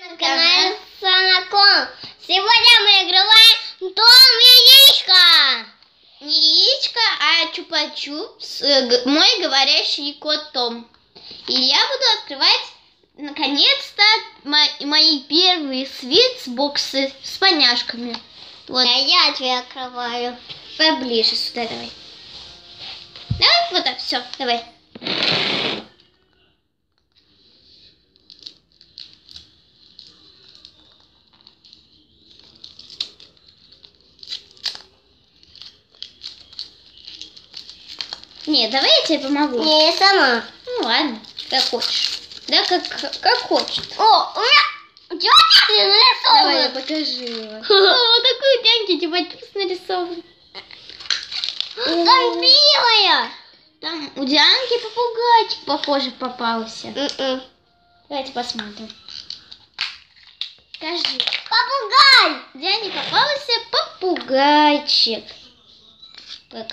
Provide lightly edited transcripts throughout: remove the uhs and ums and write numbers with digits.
На канале Санаком. Сегодня мы играем Дом Яичко. Не яичко, а чупа-чупс. Мой говорящий кот Том. И я буду открывать, наконец-то, мои первые свитс-боксы с поняшками. Вот. А я тебе открываю. Поближе сюда давай. Давай вот так, все, давай. Не, давай я тебе помогу. Не, я сама. Ну ладно, как хочешь. Да, как хочешь. О, у меня тетя нарисован. Давай, покажи его. О, вот такой Дяньки чупа-чупс нарисован. Там белая. Там у Дианки попугайчик, похоже, попался. Давайте посмотрим. Скажи. Попугай. Диане попался попугайчик.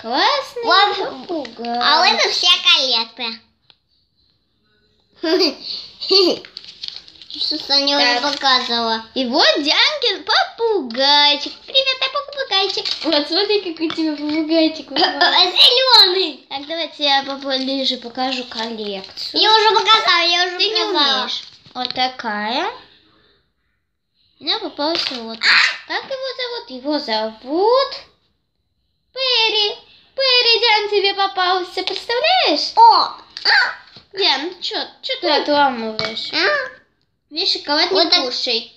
Классный попугай. А вот это вся коллекция. Что Соня уже показывала. И вот Дианкин попугайчик. Привет, попугайчик. Вот смотри, какой у тебя попугайчик. Зеленый. Так, давайте я поближе покажу коллекцию. Я уже показала, я уже Ты не показала. умеешь. Вот такая. У меня попался вот. Как его зовут? Его зовут Перри. Перри, Диан, тебе попался. Представляешь? О! Диан, ну что ты отламываешь? Весь шоколад не Вот так. кушай.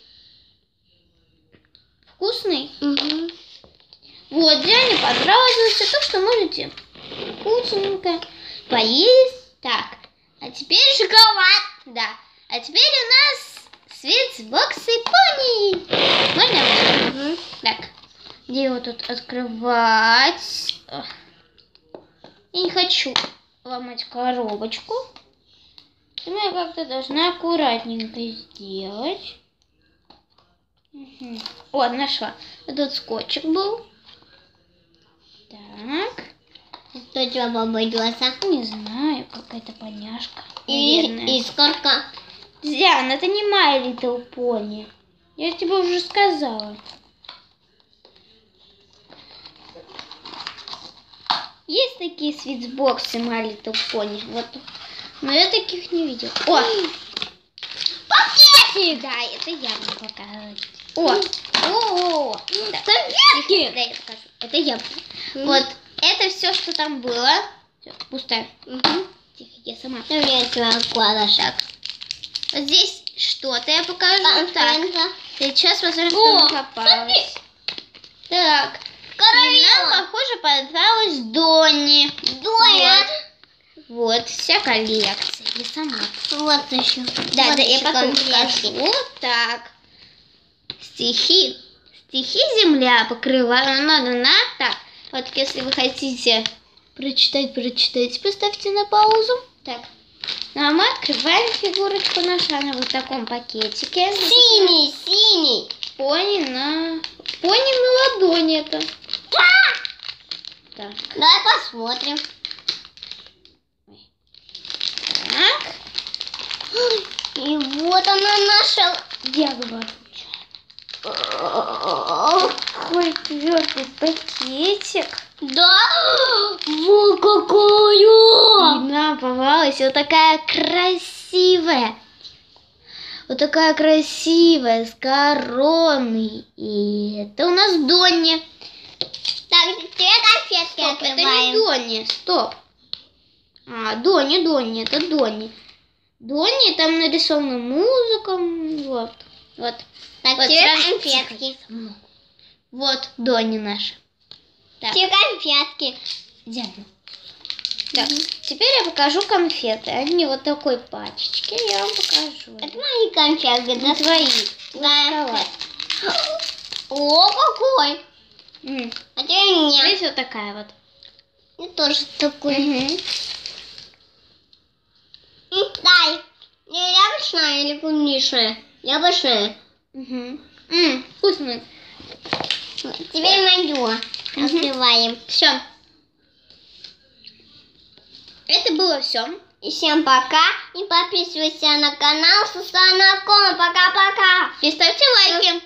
Вкусный? Угу. Вот, Диане понравилось, так что можете вкусненько поесть. Так, а теперь шоколад. Да. А теперь у нас свитс-боксы пони. Можно? Угу. Так, где его тут открывать? Я не хочу ломать коробочку. Думаю, я как-то должна аккуратненько сделать. Угу. О, нашла. Тут скотчик был. Так. Что у тебя баба глаза? Не знаю, какая-то поняшка. Наверное. И сколько? Диан, это не My Little Pony. Я тебе уже сказала. Есть такие свитсбоксы My Little Pony. Вот. Но я таких не видела. О! Пакетик! Да, это я буду показывать. О! Да. Конфетки! Да, я покажу. Это я. Вот. Это все, что там было. Всё, пустая. Тихо, я сама. У меня кладошек. Вот здесь что-то я покажу. Так. Конфетка. Сейчас посмотрим, что О, нам попалось. Так. И Королева. нам, похоже, понравилась Донни. Доя. Вот, вся коллекция. Я сама. Вот еще. Да, Вот да, я еще потом конфетки. покажу. Вот так. Стихи. Стихи земля покрываю. На. Так, вот если вы хотите прочитать, поставьте на паузу. Так. Ну, а мы открываем фигурочку нашу. Она вот в таком пакетике. Синий. Пони на ладони это. Так. Давай посмотрим. Так. И вот она наша. Дягба. Какой твердый пакетик. Да? Во какая! И нам попалась вот такая красивая. Вот такая красивая, с короной. И это у нас Донни. Так, две конфетки Стоп, это не открываем. Донни, стоп. Донни, это Донни. Донни, там нарисована музыка. Вот. Так, Вот, две сразу конфетки. Вот Донни наша. Так, Две конфетки. Диана. Так, теперь я покажу конфеты. Они вот такой пачечки. Я вам покажу. Это мои конфетки. Не твои. Да. О, какой! А теперь мне. Здесь вот такая вот. Я тоже такой. Мгм. Дай. Не яблочная или клубничная? Яблочная. Вкусно. Теперь мою. Открываем. Все. Это было все. И всем пока. И подписывайся на канал Сусанаком. Пока-пока. И ставьте лайки.